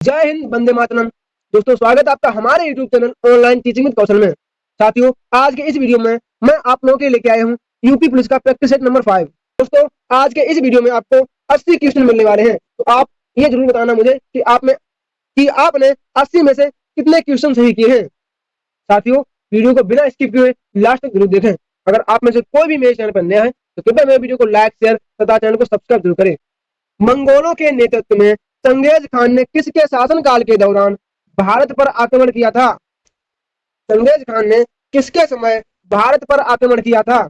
जय हिंद, वंदे मातरम। दोस्तों, स्वागत है आपका हमारे YouTube channel online teaching with Kaushal में। साथियों, आज के इस वीडियो में मैं आप लोगों के लिए लेके आया हूँ यूपी पुलिस का प्रैक्टिस सेट नंबर 5। दोस्तों, आज के इस वीडियो में आपको 80 क्वेश्चन मिलने वाले हैं। तो आप ये जरूर बताना मुझे कि आपने 80 में से कितने क्वेश्चन सही किए हैं। साथियों, वीडियो को बिना स्किप किए लास्ट तक जरूर देखें। अगर आप में से कोई भी मेरे चैनल पर नया है तो कृपया मेरे वीडियो को लाइक, शेयर तथा चैनल को सब्सक्राइब जरूर करें। मंगोलों के नेतृत्व में चंगेज खान ने किसके शासनकाल के दौरान भारत पर आक्रमण किया था? चंगेज खान ने किसके समय भारत पर आक्रमण किया था?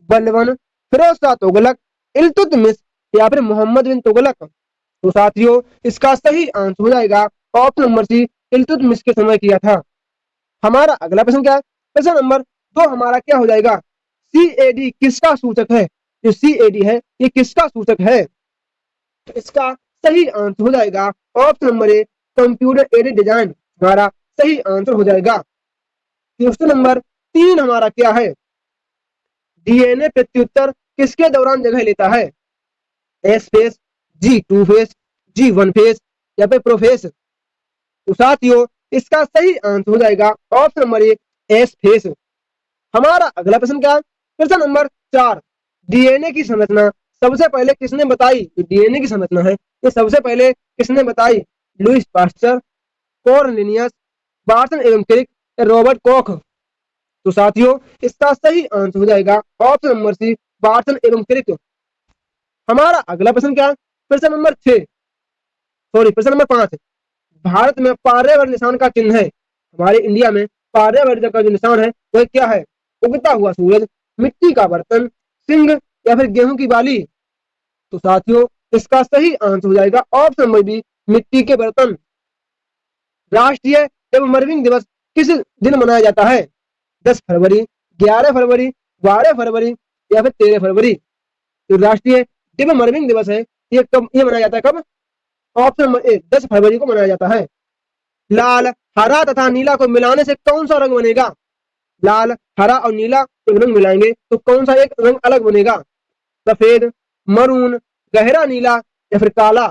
बलबन, फिरोज शाह तुगलक, इल्तुतमिश या फिर मोहम्मद बिन तुगलक? तो साथियों, इसका सही आंसर हो जाएगा ऑप्शन नंबर सी, इल्तुतमिश के समय किया था। हमारा अगला प्रश्न क्या है? प्रश्न नंबर 2 हमारा क्या हो जाएगा? CAD किसका सूचक है? जो CAD है ये किसका सूचक है? तो इसका सही आंसर हो जाएगा ऑप्शन नंबर ए, कंप्यूटर एडेड डिजाइन हमारा सही आंसर हो जाएगा। क्वेश्चन नंबर 3 हमारा क्या है? DNA प्रत्युत्तर किसके दौरान जगह लेता है? S phase, G2 face, G1 face या फिर प्रोफेस? तो साथियों, इसका सही आंसर हो जाएगा ऑप्शन नंबर ए, एस फेस। हमारा अगला प्रश्न क्या है? प्रश्न नंबर 4, डीएनए की संरचना सबसे पहले किसने बताई? जो डीएनए की संरचना है ये सबसे पहले किसने बताई? लुईस पास्चर, कॉर्नेलियस, वाटसन एवं क्रिक, रॉबर्ट कॉख? तो साथियों, इसका सही आंसर हो जाएगा ऑप्शन नंबर सी, वाटसन एवं क्रिक। हमारा अगला प्रश्न क्या है? प्रश्न नंबर 5, भारत में पार्यावरण निशान का चिन्ह है। हमारे इंडिया में पार्यावरण का जो निशान है वह क्या है? उगता हुआ सूरज, मिट्टी का बर्तन, सिंह या फिर गेहूं की बाली? तो साथियों, इसका सही आंसर हो जाएगा ऑप्शन नंबर बी, मिट्टी के बर्तन। राष्ट्रीय एवं मरविंग दिवस किस दिन मनाया जाता है? 10 फरवरी, 11 फरवरी, 12 फरवरी या फिर 13 फरवरी? तो राष्ट्रीय एवं मरविंग दिवस है ये मनाया जाता है कब? ऑप्शन नंबर ए, 10 फरवरी को मनाया जाता है। लाल, हरा तथा नीला को मिलाने से कौन सा रंग बनेगा? लाल, हरा और नीला जब रंग मिलाएंगे तो कौन सा एक रंग अलग बनेगा? सफेद, मरून, गहरा नीला या फिर काला?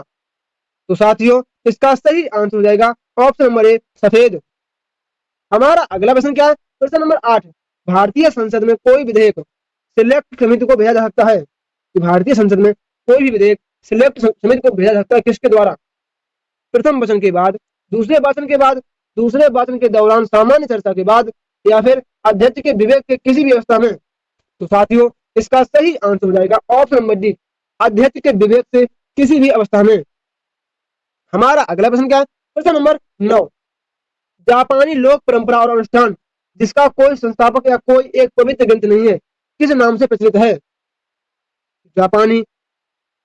तो साथियों, इसका सही आंसर हो जाएगा ऑप्शन नंबर ए, सफेद। हमारा अगला प्रश्न क्या है? प्रश्न नंबर 8, भारतीय संसद में कोई विधेयक सिलेक्ट समिति को भेजा जा सकता है? भारतीय संसद में कोई भी विधेयक सिलेक्ट समिति को भेजा जा सकता है किसके द्वारा? प्रथम वचन के बाद, दूसरे वाचन के बाद, दूसरे वाचन के दौरान, सामान्य चर्चा के बाद या फिर अध्यक्ष के विवेक के किसी भी अवस्था में? तो साथियों, इसका सही आंसर हो जाएगा ऑप्शन नंबर डी, अध्यक्ष के विवेक से किसी भी अवस्था में। हमारा अगला प्रश्न क्या है? प्रश्न नंबर 9, जापानी लोक परंपरा और अनुष्ठान जिसका कोई संस्थापक या कोई एक पवित्र ग्रंथ नहीं है किस नाम से प्रचलित है? जापानी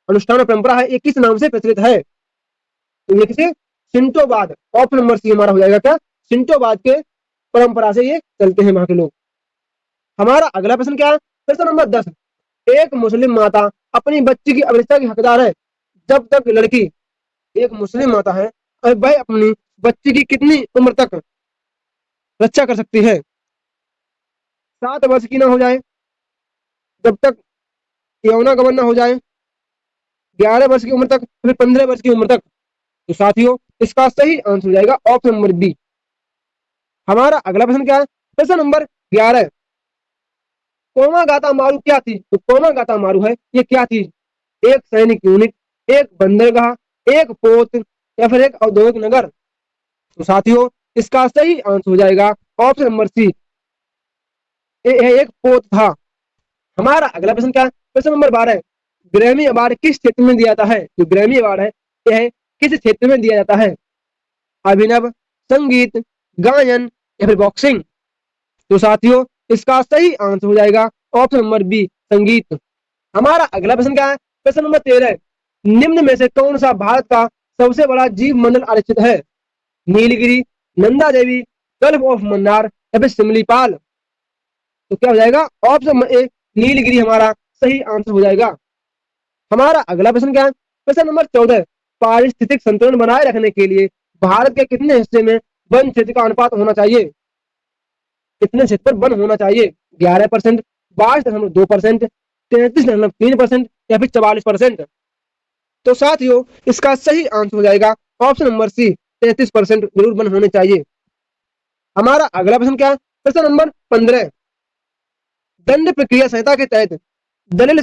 अनुष्ठान और परंपरा है ये किस नाम से प्रचलित है? तो ये किसी शिंटोवाद, ऑप्शन नंबर सी हमारा हो जाएगा क्या? शिंटोवाद के परंपरा से ये चलते हैं वहां के लोग। हमारा अगला प्रश्न क्या है? प्रश्न नंबर 10, एक मुस्लिम माता अपनी बच्ची की अवृत्ता की हकदार है जब तक लड़की, एक मुस्लिम माता है और वह अपनी बच्ची की कितनी उम्र तक रक्षा कर सकती है? 7 वर्ष की ना हो जाए, जब तक यौना गमन ना हो जाए, 11 वर्ष की उम्र तक, फिर 15 वर्ष की उम्र तक? तो साथियों, इसका सही आंसर हो जाएगा ऑप्शन नंबर बी। हमारा अगला प्रश्न क्या है? प्रश्न नंबर 11, कोमा गाता मारू क्या थी? तो कोमा गाता मारू है ये क्या थी? एक सैनिक यूनिट, एक बंदरगाह, एक पोत या फिर एक औद्योगिक नगर? तो साथियों, इसका सही आंसर हो जाएगा ऑप्शन नंबर सी, एक पोत था। हमारा अगला प्रश्न क्या है? प्रश्न नंबर 12, ग्रैमी अवार्ड किस क्षेत्र में दिया जाता है? जो ग्रैमी अवार्ड है यह किस क्षेत्र में दिया जाता है? अभिनव, संगीत, गायन या फिर बॉक्सिंग? तो साथियों, इसका सही आंसर हो जाएगा ऑप्शन नंबर बी, संगीत। हमारा अगला प्रश्न क्या है? प्रश्न नंबर 13, निम्न में से कौन सा भारत का सबसे बड़ा जीव मंडल आरक्षित है? नीलगिरी, नंदा देवी, गल्फ ऑफ मन्नार या फिर सिमलीपाल? तो क्या हो जाएगा? ऑप्शन नंबर ए, नीलगिरी हमारा सही आंसर हो जाएगा। हमारा अगला प्रश्न क्या है? प्रश्न नंबर 14, पारिस्थितिक संतुलन बनाए रखने के लिए भारत के कितने हिस्से में वन क्षेत्र का अनुपात होना चाहिए? कितने क्षेत्र पर वन होना चाहिए? 11%, 22.2%, 33.3% या फिर 44%? तो साथियों, इसका सही आंसर हो जाएगा ऑप्शन नंबर सी, 33% जरूर बंद होने चाहिए। हमारा अगला प्रश्न क्या है? प्रश्न नंबर 15, दंड प्रक्रिया संहिता के तहत दलील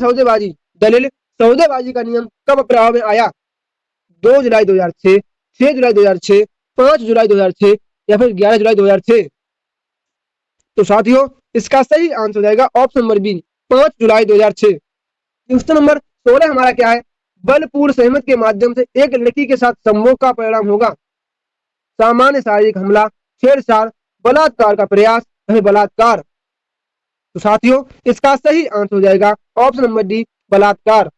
सौदेबाजी का नियम कब प्रभाव में आया? 2 जुलाई 2006, 6 जुलाई 2006, 5 जुलाई 2006 या फिर 11 जुलाई 2006? तो साथियों इसका सही आंसर हो जाएगा ऑप्शन नंबर बी, 5 जुलाई 2006। क्वेश्चन नंबर 16 हमारा क्या है? बलपूर्ण सहमति के माध्यम से एक लड़की के साथ संभोग का परिणाम होगा सामान्य शारीरिक हमला, छेड़छाड़, बलात्कार का प्रयास या फिर बलात्कार? तो साथियों इसका सही आंसर हो जाएगा ऑप्शन नंबर डी, बलात्कार।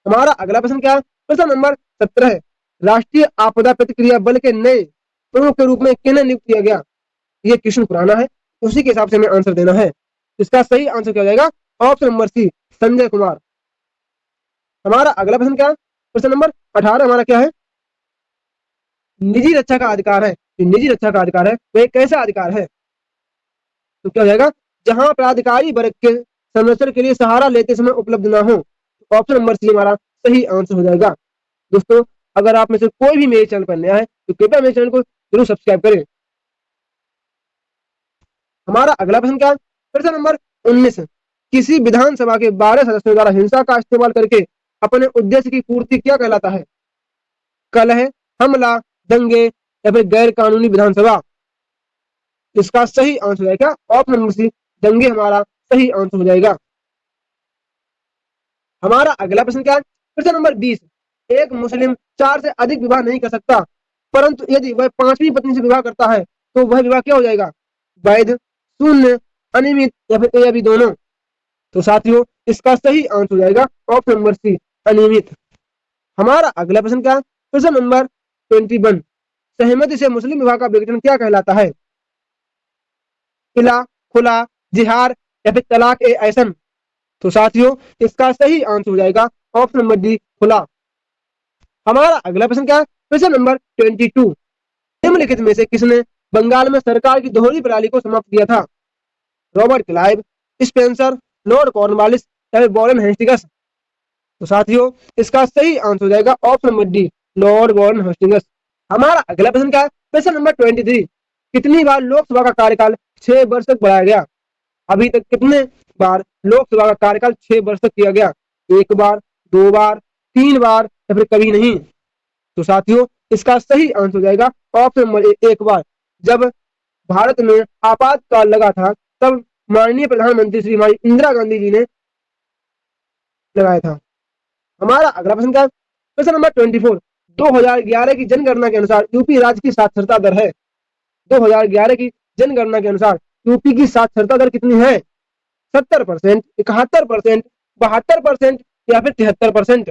हमारा अगला प्रश्न क्या है? प्रश्न नंबर 17, राष्ट्रीय आपदा प्रतिक्रिया बल के नए प्रमुख के रूप में किन्हें नियुक्त किया गया? ये क्वेश्चन पुराना है, उसी के हिसाब से हमें आंसर देना है। इसका सही आंसर क्या हो जाएगा? Option number C, Sanjay Kumar. हमारा अगला प्रश्न क्या है? प्रश्न नंबर 18 हमारा क्या है? निजी रक्षा का अधिकार है। निजी रक्षा का अधिकार है वह कैसा अधिकार है? तो क्या हो जाएगा? जहां प्राधिकारी वर्ग के संरक्षण के लिए सहारा लेते समय उपलब्ध ना हो। तो ऑप्शन नंबर सी हमारा सही आंसर हो जाएगा। दोस्तों अगर आप में से कोई भी मेरे चैनल पर नया है तो कृपया मेरे चैनल को जरूर सब्सक्राइब करें। हमारा अगला प्रश्न क्या है? प्रश्न नंबर 19, किसी विधानसभा के 12 सदस्यों द्वारा हिंसा का इस्तेमाल करके अपने उद्देश्य की पूर्ति क्या कहलाता है? कलह, हमला, दंगे या फिर गैर कानूनी विधानसभा? इसका सही आंसर है क्या? ऑप्शन नंबर सी, दंगे हमारा सही आंसर हो जाएगा। हमारा अगला प्रश्न क्या है? प्रश्न नंबर 20, एक मुस्लिम 4 से अधिक विवाह नहीं कर सकता, परंतु यदि वह 5वीं पत्नी से विवाह करता है तो वह विवाह क्या हो जाएगा? वैध, शून्य, अनियमित या फिर या भी दोनों? तो साथियों इसका सही आंसर हो जाएगा ऑप्शन नंबर सी, अनियमित। हमारा अगला प्रश्न क्या है? प्रश्न नंबर 21, सहमति से मुस्लिम विवाह का विघटन क्या कहलाता है? इला, खुला, जिहार या फिर तलाक ए ऐसन? तो साथियों इसका सही आंसर हो जाएगा ऑप्शन नंबर डी, खुला। हमारा अगला प्रश्न क्या है? प्रश्न नंबर 22, निम्नलिखित में से किसने बंगाल में सरकार की दोहरी प्रणाली को समाप्त किया था? Robert Clive, Spencer, Lord Cornwallis या फिर वॉरेन हेस्टिंग्स? तो साथियों इसका सही आंसर हो जाएगा option number D, Lord Warren Hastings. हमारा अगला प्रश्न क्या है? प्रश्न नंबर 23, कितनी बार लोकसभा का कार्यकाल 6 वर्ष तक बढ़ाया गया? अभी तक कितने बार लोकसभा का कार्यकाल 6 वर्ष तक किया गया? 1 बार, 2 बार, 3 बार या फिर कभी नहीं? तो साथियों इसका सही आंसर हो जाएगा ऑप्शन नंबर ए, 1 बार। जब भारत में आपातकाल लगा था तब माननीय प्रधानमंत्री श्री हमारी इंदिरा गांधी जी ने लगाया था। हमारा अगला प्रश्न क्या है? प्रश्न नंबर 24, 2011 की जनगणना के अनुसार यूपी राज्य की साक्षरता दर है। 2011 की जनगणना के अनुसार यूपी की साक्षरता दर कितनी है? 70%, 71%, 72% या फिर 73%?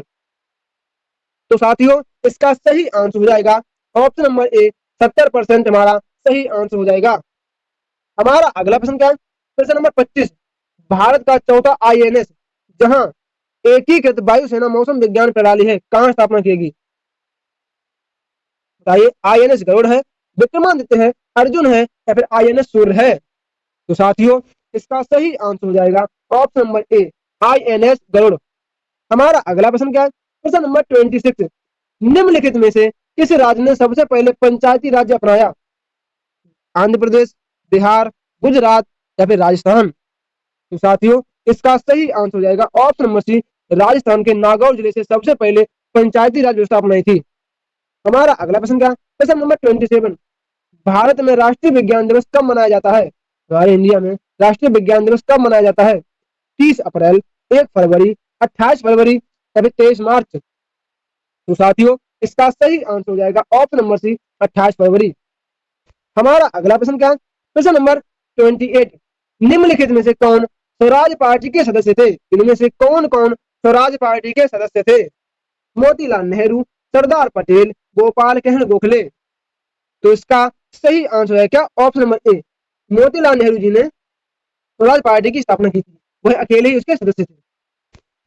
तो साथियों इसका सही आंसर हो जाएगा ऑप्शन नंबर ए, 70% हमारा सही आंसर हो जाएगा। हमारा अगला प्रश्न क्या है? प्रश्न नंबर 25, भारत का चौथा आईएनएस जहां एकीकृत वायुसेना मौसम विज्ञान प्रणाली है कहां स्थापना की? बताइए, आईएनएस गरुड़ है, विक्रमादित्य है, अर्जुन है या फिर आईएनएस सूर्य है? तो साथियों इसका सही आंसर हो जाएगा option number A, INS Garud. हमारा अगला प्रश्न क्या है? प्रश्न नंबर 26, निम्नलिखित में से किस राज्य ने सबसे पहले पंचायती राज्य अपनाया? आंध्र प्रदेश, बिहार, गुजरात या फिर राजस्थान? तो साथियों इसका सही आंसर हो जाएगा ऑप्शन नंबर सी, राजस्थान के नागौर जिले से सबसे पहले पंचायती राज व्यवस्था अपनाई थी। हमारा अगला प्रश्न क्या? प्रश्न नंबर 27, भारत में राष्ट्रीय विज्ञान दिवस कब मनाया जाता है? हमारे इंडिया में राष्ट्रीय विज्ञान दिवस कब मनाया जाता है? 30 अप्रैल, 1 फरवरी, 28 फरवरी या फिर 23 मार्च? तो साथियों इसका सही आंसर हो जाएगा ऑप्शन नंबर सी, 28 फरवरी। हमारा अगला प्रश्न क्या? प्रश्न नंबर 28, निम्नलिखित में से कौन स्वराज पार्टी के सदस्य थे? इनमें से कौन कौन स्वराज पार्टी के सदस्य थे? मोतीलाल नेहरू, सरदार पटेल, गोपाल कृष्ण गोखले? तो इसका सही आंसर है क्या? Option number A, Motilal Nehru ji ने स्वराज पार्टी की स्थापना की थी, वह अकेले ही उसके सदस्य थे।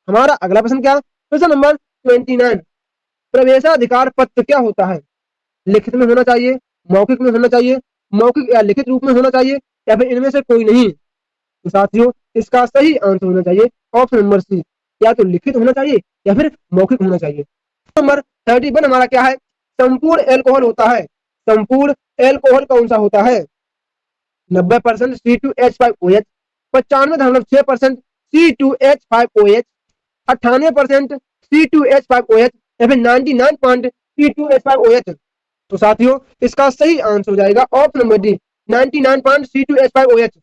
हमारा अगला प्रश्न क्या? प्रश्न नंबर 29, प्रवेशाधिकार पत्र क्या होता है? लिखित में होना चाहिए, मौखिक में होना चाहिए, मौखिक या लिखित रूप में होना चाहिए या फिर इनमें से कोई नहीं? तो साथियों इसका सही आंसर होना चाहिए ऑप्शन नंबर सी, या तो लिखित होना चाहिए या फिर मौखिक होना चाहिए। नंबर 31 हमारा क्या है? संपूर्ण एल्कोहल होता है? संपूर्ण एल्कोहल कौन सा होता है? 90% C2H5OH, 95.6% C2H5OH, 98% C2H5OH या फिर 99 C2H5OH। तो साथियों इसका सही आंसर हो जाएगा ऑप्शन नंबर डी, 99 C2H5OH।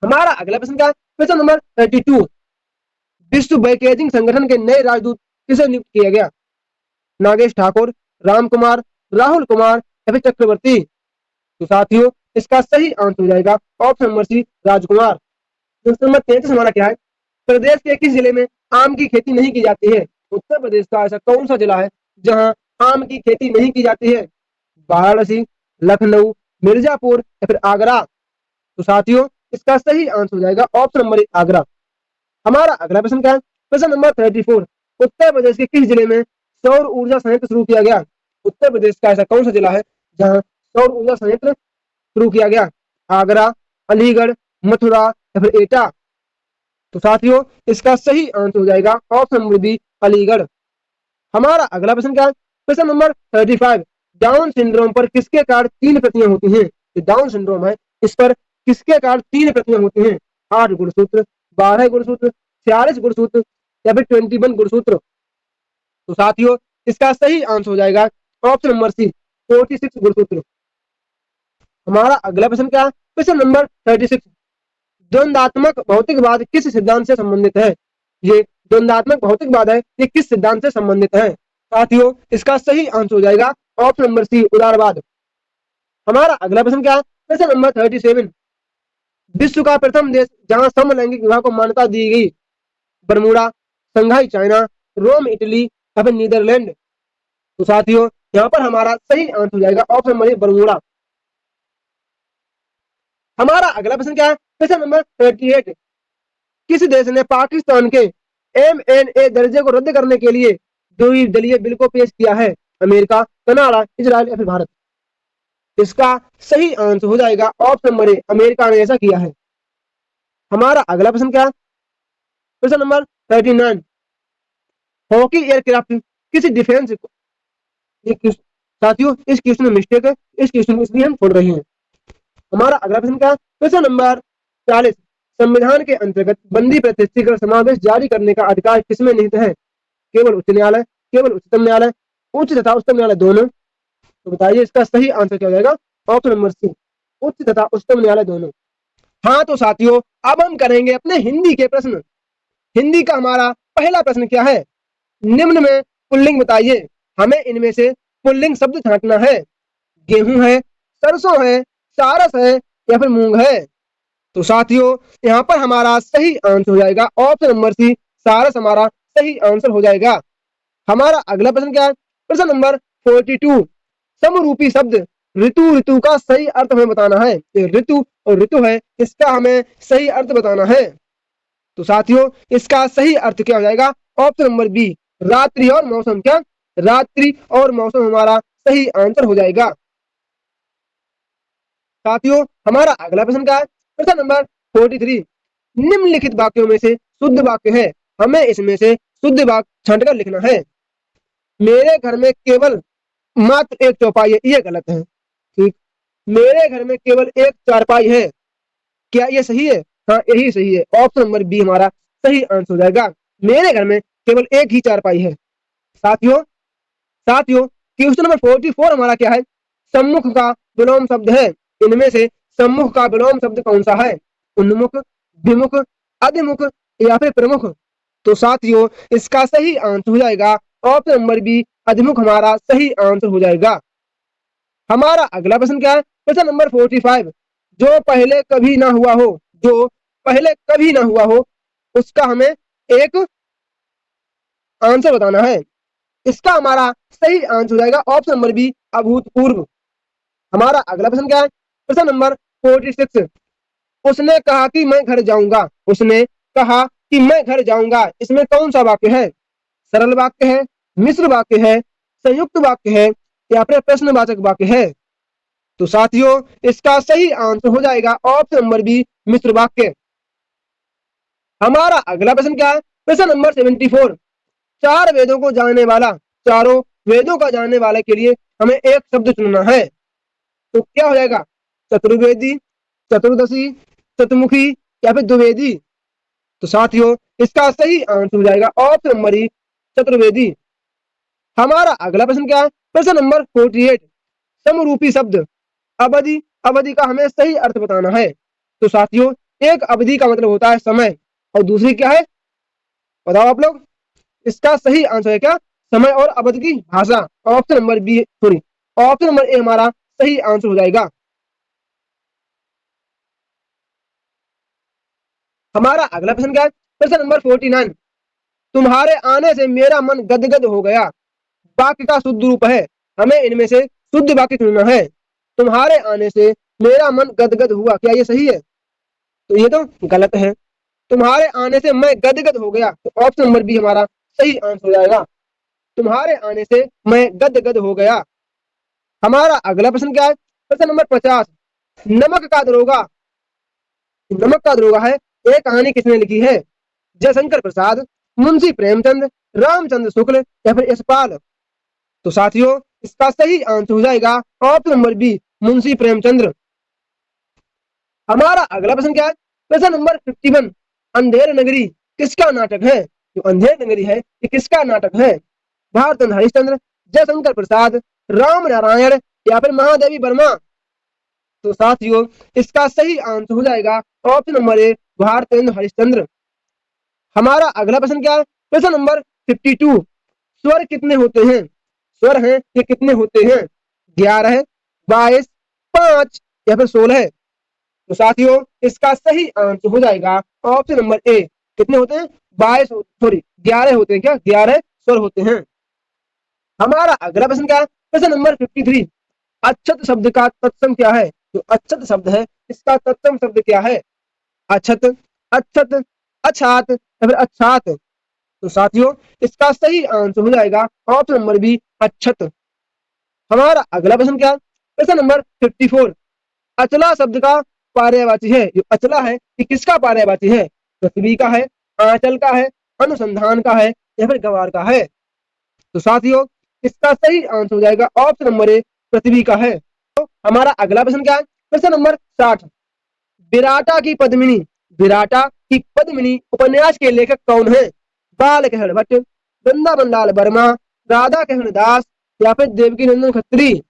हमारा अगला प्रश्न क्या है? Question number 32। विश्व पैकेजिंग संगठन के नए राजदूत किसे नियुक्त किया गया? नागेश ठाकुर, राम कुमार, राहुल कुमार या फिर चक्रवर्ती? तो साथियों इसका सही आंसर हो जाएगा ऑप्शन नंबर सी, राजकुमार। क्वेश्चन नंबर 33 हमारा क्या है? प्रदेश के किस जिले में आम की खेती नहीं की जाती है? उत्तर प्रदेश का ऐसा कौन सा जिला है जहां आम की खेती नहीं की जाती है? वाराणसी, लखनऊ, मिर्जापुर या फिर आगरा? तो साथियों इसका सही आंसर हो जाएगा ऑप्शन नंबर ए, आगरा। हमारा अगला प्रश्न क्या है? प्रश्न नंबर 34। उत्तर प्रदेश के किस जिले में सौर ऊर्जा संयंत्र शुरू किया गया? उत्तर प्रदेश का ऐसा कौन सा जिला है जहां सौर ऊर्जा संयंत्र शुरू किया गया? आगरा, अलीगढ़, मथुरा या फिर एटा? तो साथियों इसका सही आंसर हो जाएगा ऑप्शन नंबर बी, अलीगढ़। हमारा अगला प्रश्न क्या है? प्रश्न नंबर 35। डाउन सिंड्रोम पर किसके कारण 3 प्रतियां होती हैं? डाउन सिंड्रोम है, इस पर किसके कारण 3 प्रतियां होती हैं? 8 गुणसूत्र, 12 गुणसूत्र, 46 गुणसूत्र या फिर 21 गुणसूत्र? तो साथियों इसका सही आंसर हो जाएगा ऑप्शन नंबर सी, 46 गुणसूत्र। हमारा अगला प्रश्न क्या है? प्रश्न नंबर 36। द्वंद्वात्मक भौतिकवाद किस सिद्धांत से संबंधित है? ये द्वंद्वात्मक भौतिकवाद है, ये किस सिद्धांत से संबंधित है? साथियों इसका सही आंसर हो जाएगा ऑप्शन नंबर सी, उदारवाद। हमारा अगला प्रश्न क्या है? प्रश्न नंबर 37। विश्व का प्रथम देश जहां समलैंगिक विवाह को मान्यता दी गई? Bermuda, Shanghai China, Rome Italy या फिर नीदरलैंड? तो साथियों यहाँ पर हमारा सही आंसर हो जाएगा ऑप्शन नंबर बरमूडा। हमारा अगला प्रश्न क्या है? प्रश्न नंबर 38। किस देश ने पाकिस्तान के MNA दर्जे को रद्द करने के लिए द्विदलीय बिल को पेश किया है? अमेरिका, कनाडा, इजराइल या फिर भारत? इसका सही आंसर हो जाएगा ऑप्शन नंबर ए, अमेरिका ने ऐसा किया है। हमारा अगला प्रश्न क्या है? प्रश्न नंबर 39। हॉकी एयरक्राफ्ट किस डिफेंस? साथियों इस क्वेश्चन में मिस्टेक है, इस क्वेश्चन को इसलिए हम छोड़ रहे हैं। हमारा अगला प्रश्न क्या है? प्रश्न नंबर 40। संविधान के अंतर्गत बंदी प्रतिष्ठित समावेश जारी करने का अधिकार किसमें निहित है? केवल उच्च न्यायालय, केवल उच्चतम न्यायालय, उच्च तथा उच्चतम न्यायालय दोनों? तो बताइए इसका सही आंसर क्या हो जाएगा? ऑप्शन नंबर सी, उच्च तथा उच्चतम न्यायालय दोनों। हाँ तो साथियों अब हम करेंगे अपने हिंदी के प्रश्न। हिंदी का हमारा पहला प्रश्न क्या है? निम्न में पुल्लिंग बताइए, हमें इनमें से पुल्लिंग शब्द छांटना है। गेहूं है, सरसों है, सारस है या फिर मूंग है? तो साथियों यहाँ पर हमारा सही आंसर हो जाएगा ऑप्शन नंबर सी, सारस हमारा सही आंसर हो जाएगा। हमारा अगला प्रश्न क्या है? प्रश्न नंबर 42। समरूपी शब्द ऋतु, ऋतु का सही अर्थ हमें बताना है। ऋतु और ऋतु है, इसका हमें सही अर्थ बताना है। तो साथियों इसका सही अर्थ क्या हो जाएगा? ऑप्शन नंबर बी, रात्रि और मौसम। क्या? रात्रि और मौसम हमारा सही आंसर हो जाएगा। साथियों हमारा अगला प्रश्न क्या है? प्रश्न नंबर 43। निम्नलिखित वाक्यों में से शुद्ध वाक्य है, हमें इसमें से शुद्ध वाक्य छांटकर लिखना है। मेरे घर में केवल मात्र एक चौपाई है, ये गलत है। ठीक, मेरे घर में केवल एक चारपाई है, क्या ये सही है? हाँ यही सही है, ऑप्शन नंबर बी हमारा सही आंसर हो जाएगा। मेरे घर में केवल एक ही चारपाई है। साथियों साथियों क्वेश्चन नंबर 44 हमारा क्या है? सम्मुख का विलोम शब्द है, इनमें से सम्मुख का विलोम शब्द कौन सा है? उन्मुख, विमुख, अधिमुख या फिर प्रमुख? तो साथियों इसका सही आंसर हो जाएगा ऑप्शन नंबर बी, अधिमुख हमारा सही आंसर हो जाएगा। हमारा अगला प्रश्न क्या है? प्रश्न नंबर 45। जो पहले कभी ना हुआ हो, जो पहले कभी ना हुआ हो उसका हमें एक आंसर बताना है। इसका हमारा सही आंसर हो जाएगा ऑप्शन नंबर बी, अभूतपूर्व। हमारा अगला प्रश्न क्या है? प्रश्न नंबर 46। उसने कहा कि मैं घर जाऊंगा, उसने कहा कि मैं घर जाऊंगा, इसमें कौन सा वाक्य है? सरल वाक्य है, मिश्र वाक्य है, संयुक्त वाक्य है या फिर प्रश्नवाचक वाक्य है? तो साथियों इसका सही आंसर हो जाएगा ऑप्शन नंबर बी, मिश्र वाक्य। हमारा अगला प्रश्न क्या है? प्रश्न नंबर 74। चार वेदों को जानने वाला, चारों वेदों का जानने वाले के लिए हमें एक शब्द चुनना है। तो क्या हो जाएगा? चतुर्वेदी, चतुर्दशी, चतुर्मुखी या फिर द्विवेदी। तो साथियों इसका सही आंसर हो जाएगा ऑप्शन नंबर ई, चतुर्वेदी। हमारा अगला प्रश्न क्या है? प्रश्न नंबर 48, समरूपी शब्द। अवधि, अवधि का हमें सही अर्थ बताना है। तो साथियों एक अवधि का मतलब होता है समय, और दूसरी क्या है बताओ आप लोग? इसका सही आंसर है क्या? समय और अवधि की भाषा। Option number B, sorry, option number A हमारा सही आंसर हो जाएगा। हमारा अगला प्रश्न क्या है? प्रश्न नंबर 49, तुम्हारे आने से मेरा मन गदगद हो गया। वाक्य का शुद्ध रूप है, हमें इनमें से शुद्ध वाक्य चुनना है। तुम्हारे आने से मेरा मन गदगद हुआ, क्या ये सही है? तो ये तो गलत है। तुम्हारे आने से मैं गदगद हो गया, तो ऑप्शन नंबर बी हमारा सही आंसर हो जाएगा। तुम्हारे आने से मैं गदगद हो गया। हमारा अगला प्रश्न क्या है? प्रश्न नंबर 50, नमक का दरोगा। नमक का दरोगा है, ये कहानी किसने लिखी है? जयशंकर प्रसाद, मुंशी प्रेमचंद, रामचंद्र शुक्ल या फिर यशपाल। तो साथियों इसका सही आंसर हो जाएगा option number B, Munshi Premchandra. हमारा अगला प्रश्न क्या है? प्रश्न नंबर 51, अंधेर नगरी किसका नाटक है? जो अंधेर नगरी है ये किसका नाटक है? भारतेंद्र हरिश्चंद्र, जयशंकर प्रसाद, राम नारायण या फिर महादेवी वर्मा। तो साथियों इसका सही आंसर हो जाएगा ऑप्शन नंबर ए, भारतेंद्र हरिश्चंद्र। हमारा अगला प्रश्न क्या है? प्रश्न नंबर 52, स्वर कितने होते हैं? स्वर हैं ये कितने होते हैं? 11, 22, 5 या फिर 16। तो साथियों इसका सही आंसर हो जाएगा ऑप्शन नंबर ए, कितने होते हैं? 22, सॉरी 11 होते हैं। क्या 11 स्वर होते हैं? हमारा अगला प्रश्न क्या है? प्रश्न नंबर 53, अक्षत शब्द का तत्सम क्या है? जो अक्षत शब्द है इसका तत्सम शब्द क्या है? अक्षत, अक्षत, अछात या फिर अच्छात। तो साथियों इसका सही आंसर हो जाएगा ऑप्शन नंबर बी, अक्षत। हमारा अगला प्रश्न क्या है? प्रश्न नंबर 54, अचला शब्द का पर्यायवाची है। जो अचला है ये किसका पर्यायवाची है? पृथ्वी का है, आंचल का है, अनुसंधान का है या फिर गवार का है? तो साथियों इसका सही आंसर हो जाएगा ऑप्शन नंबर ए, पृथ्वी का है। तो हमारा अगला प्रश्न क्या है? प्रश्न नंबर 60, विराटा की पद्मिनी, विराटा की पद्मिनी उपन्यास के लेखक कौन है? बाल कहन भट्ट, वृंदावन लाल वर्मा, राधा कहन दास या फिर देवकी नंदन खत्री।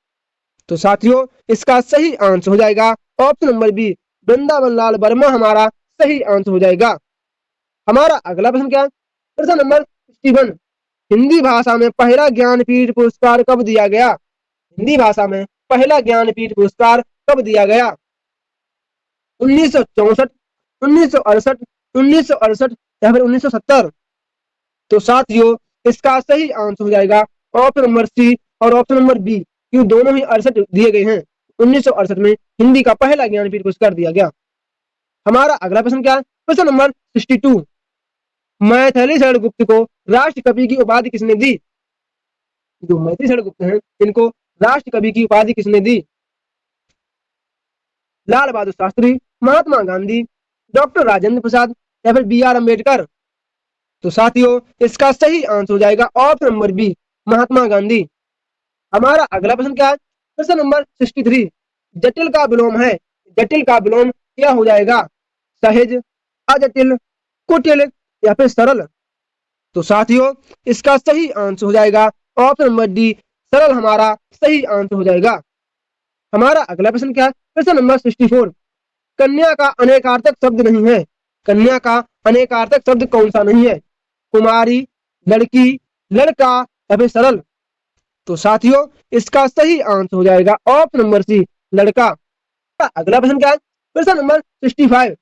तो साथियों इसका सही आंसर हो जाएगा option number B, Vrindavan Lal Verma हमारा सही आंसर हो जाएगा। हमारा अगला प्रश्न क्या है? प्रश्न नंबर 61, हिंदी भाषा में पहला ज्ञानपीठ पुरस्कार कब दिया गया? हिंदी भाषा में पहला ज्ञानपीठ पुरस्कार कब दिया गया? 1964, 1968, 1968 या फिर 1970। तो साथियों इसका सही आंसर हो जाएगा ऑप्शन नंबर सी और ऑप्शन नंबर बी, क्यों दोनों ही 68 दिए गए हैं। 1968 में हिंदी का पहला ज्ञानपीठ पुरस्कार दिया गया। हमारा अगला प्रश्न क्या है? प्रश्न नंबर 62, मैथिली शरण गुप्त को राष्ट्र कवि की उपाधि किसने दी? जो मैथिली शरण गुप्त हैं इनको राष्ट्र कवि की उपाधि किसने दी? लाल बहादुर शास्त्री, महात्मा गांधी, डॉक्टर राजेंद्र प्रसाद या फिर बी आर अम्बेडकर। तो साथियों इसका सही आंसर हो जाएगा option number B, Mahatma Gandhi. हमारा अगला प्रश्न क्या है? प्रश्न नंबर 63, जटिल का विलोम है। जटिल का विलोम क्या हो जाएगा? सहज, अजटिल, कुटिल या फिर सरल। तो साथियों इसका सही आंसर हो जाएगा ऑप्शन नंबर डी, सरल हमारा सही आंसर हो जाएगा। हमारा अगला प्रश्न क्या है? प्रश्न नंबर 64, कन्या का अनेकार्थक शब्द नहीं है। कन्या का अनेकार्थक शब्द कौन सा नहीं है? कुमारी, लड़की, लड़का या फिर सरल। तो साथियों इसका सही आंसर हो जाएगा ऑप्शन नंबर सी, लड़का। अगला प्रश्न क्या है? प्रश्न नंबर 65,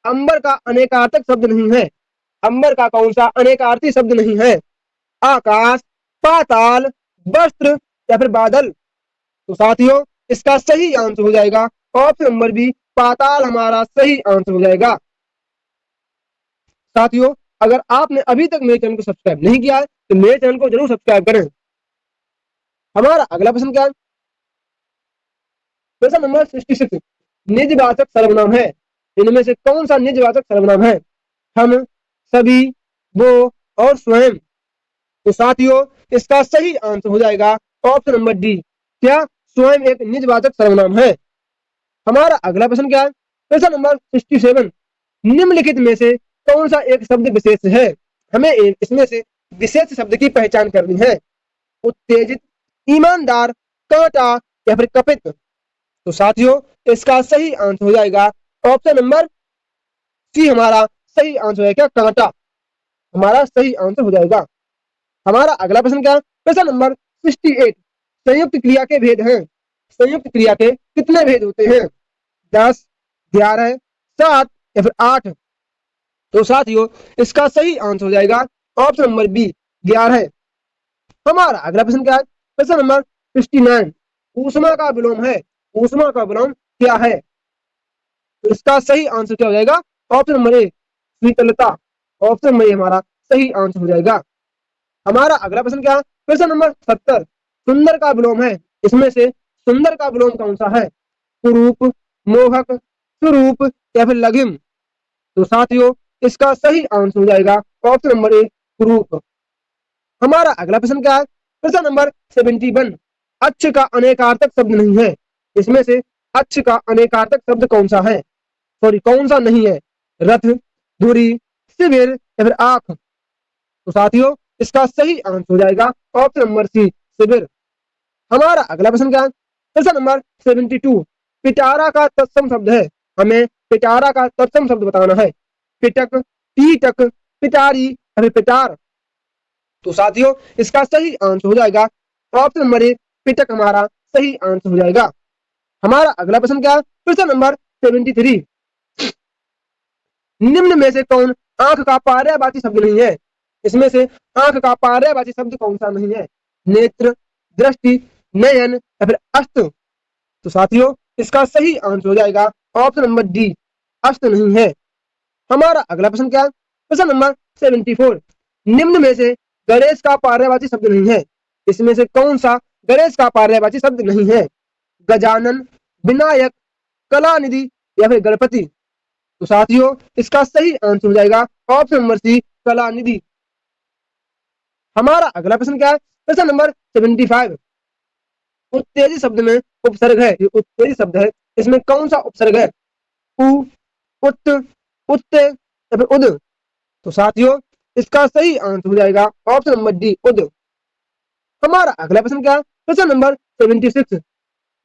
अंबर का अनेकार्थक शब्द नहीं है। अंबर का कौन सा अनेकार्थी शब्द नहीं है? आकाश, पाताल, वस्त्र या फिर बादल। तो साथियों इसका सही आंसर हो जाएगा ऑप्शन नंबर बी, पाताल हमारा सही आंसर हो जाएगा। साथियों अगर आपने अभी तक मेरे चैनल को सब्सक्राइब नहीं किया है तो मेरे चैनल को जरूर सब्सक्राइब करें। हमारा अगला प्रश्न क्या है? प्रश्न नंबर 66, निजवाचक सर्वनाम है। इनमें से कौन सा निजवाचक सर्वनाम है? हम, सभी, वो और स्वयं। तो साथियों इसका सही आंसर हो जाएगा ऑप्शन नंबर डी, क्या स्वयं एक निजवाचक सर्वनाम है? हमारा अगला प्रश्न क्या है? प्रश्न नंबर 67, निम्नलिखित में से कौन सा एक शब्द विशेष है? हमें इसमें से विशेष शब्द की पहचान करनी है। उत्तेजित, ईमानदार, कांटा या फिर कपित। तो साथियों, इसका सही आंसर हो जाएगा ऑप्शन नंबर सी। हमारा सही आंसर है क्या? कांटा हमारा सही आंसर हो जाएगा। हमारा अगला प्रश्न क्या है? प्रश्न नंबर 68, संयुक्त क्रिया के भेद हैं। संयुक्त क्रिया के कितने भेद होते हैं? 10, 11, 7 या फिर 8। तो साथियों, इसका सही आंसर हो जाएगा ऑप्शन नंबर बी, 11। हमारा अगला प्रश्न क्या है? प्रश्न नंबर 69, ऊष्मा का विलोम है। ऊष्मा का विलोम क्या है? तो इसका सही आंसर क्या हो जाएगा? ऑप्शन नंबर ए, शीतलता। ऑप्शन नंबर ए हमारा सही आंसर हो जाएगा। हमारा अगला प्रश्न क्या है? प्रश्न नंबर 70, सुंदर का विलोम है। इसमें से सुंदर का विलोम कौन सा है? कुरूप, मोहक, सुरूप या फिर लघिम। तो साथियों, इसका सही आंसर हो जाएगा ऑप्शन नंबर ए, कुरूप। हमारा अगला प्रश्न क्या है? प्रश्न नंबर 71, अच्छ का अनेकार्थक शब्द नहीं है। इसमें से अच्छ का अनेकार्थक शब्द कौन सा है? सॉरी, कौन सा नहीं है? रथ, धुरी, शिविर या फिर आंख। तो साथियों, इसका सही आंसर हो जाएगा ऑप्शन नंबर सी, शिविर। हमारा अगला प्रश्न क्या है? प्रश्न नंबर 72, पिटारा का तत्सम शब्द है। हमें पिटारा का तत्सम शब्द बताना है। पिटक, टीटक, पिटारी या फिर पिटार। तो साथियों, इसका सही आंसर हो जाएगा ऑप्शन नंबर ए, पिटक हमारा सही आंसर हो जाएगा। हमारा अगला प्रश्न क्या है? प्रश्न नंबर 73, निम्न में से कौन आंख का पर्यायवाची शब्द नहीं है? इसमें से आंख का पर्यायवाची शब्द कौन सा नहीं है? नेत्र, दृष्टि, नयन या फिर अस्त। तो साथियों, इसका सही आंसर हो जाएगा ऑप्शन नंबर डी, अस्त नहीं है। हमारा अगला प्रश्न क्या है? प्रश्न नंबर 74, निम्न में से गणेश का पर्यायवाची शब्द नहीं है। इसमें से कौन सा गणेश का पर्यायवाची शब्द नहीं है? गजानन, विनायक, कलानिधि या फिर गणपति। तो साथियों, इसका सही आंसर हो जाएगा ऑप्शन नंबर सी, कलानिधि। हमारा अगला प्रश्न क्या है? प्रश्न नंबर 75, उत्तेजित शब्द में उपसर्ग है। ये उत्तेजित शब्द है, इसमें कौन सा उपसर्ग है? उ, उत, उत्ते या फिर उद। तो साथियों, इसका सही आंसर हो जाएगा ऑप्शन नंबर डी, उद। हमारा अगला प्रश्न क्या है? प्रश्न नंबर 76,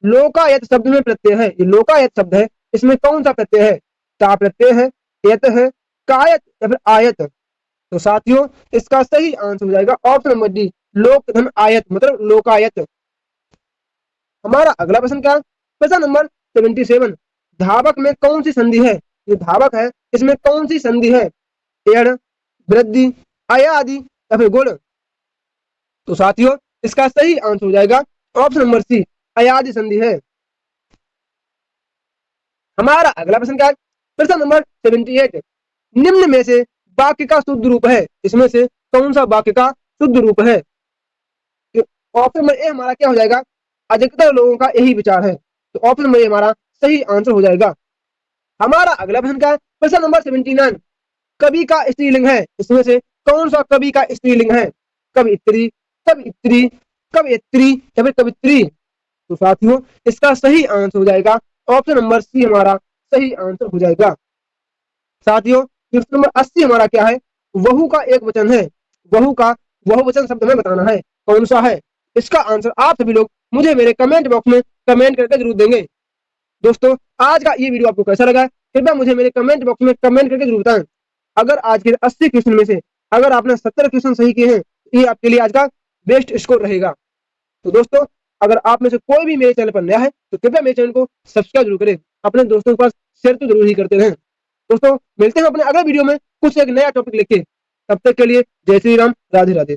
लोकायत शब्द में प्रत्यय है। ये लोकायत शब्द है, इसमें कौन सा प्रत्यय है? ता प्रत्यय है, यत है, कायत या फिर आयत। तो साथियों, इसका सही आंसर हो जाएगा ऑप्शन नंबर डी, लोक धन आयत, मतलब लोकायत। हमारा अगला प्रश्न क्या है? प्रश्न नंबर 77, धावक में कौन सी संधि है? ये धावक है, इसमें कौन सी संधि है? एड़, वृद्धि, अयादि या फिर गुण। तो साथियों, इसका सही आंसर हो जाएगा ऑप्शन नंबर सी, अयादि संधि है। हमारा अगला प्रश्न क्या है? प्रश्न नंबर 78, निम्न में से वाक्य का शुद्ध रूप है। इसमें से कौन सा वाक्य का शुद्ध रूप है? ऑप्शन नंबर ए हमारा क्या हो जाएगा? अधिकतर लोगों का यही विचार है। तो ऑप्शन नंबर ए हमारा सही आंसर हो जाएगा। हमारा अगला प्रश्न क्या है? प्रश्न नंबर 79, कवि का स्त्रीलिंग है। इसमें से कौन सा कवि का स्त्रीलिंग है? कवियत्री, कवियत्री, कवियत्री या फिर कवित्री। तो साथियों, इसका सही आंसर हो जाएगा ऑप्शन नंबर सी, हमारा सही आंसर हो जाएगा। साथियों, प्रश्न नंबर 80 हमारा क्या है? वहु का एक वचन है। वहु का बहुवचन शब्द में बताना है, कौन सा है? इसका आंसर आप सभी लोग मुझे मेरे कमेंट बॉक्स में कमेंट करके जरूर देंगे। दोस्तों, आज का ये वीडियो आपको कैसा लगा, कृपया मुझे मेरे कमेंट बॉक्स में कमेंट करके जरूर बताएं। अगर आज के 80 क्वेश्चन में से अगर आपने 70 क्वेश्चन सही किए हैं, ये आपके लिए आज का बेस्ट स्कोर रहेगा। तो दोस्तों, अगर आप में से कोई भी मेरे चैनल पर नया है तो कृपया मेरे चैनल को सब्सक्राइब जरूर करें, अपने दोस्तों के पास शेयर तो जरूर ही करते रहें। दोस्तों, मिलते हैं अपने अगले वीडियो में कुछ एक नया टॉपिक लेके। तब तक के लिए जय श्री राम, राधे राधे।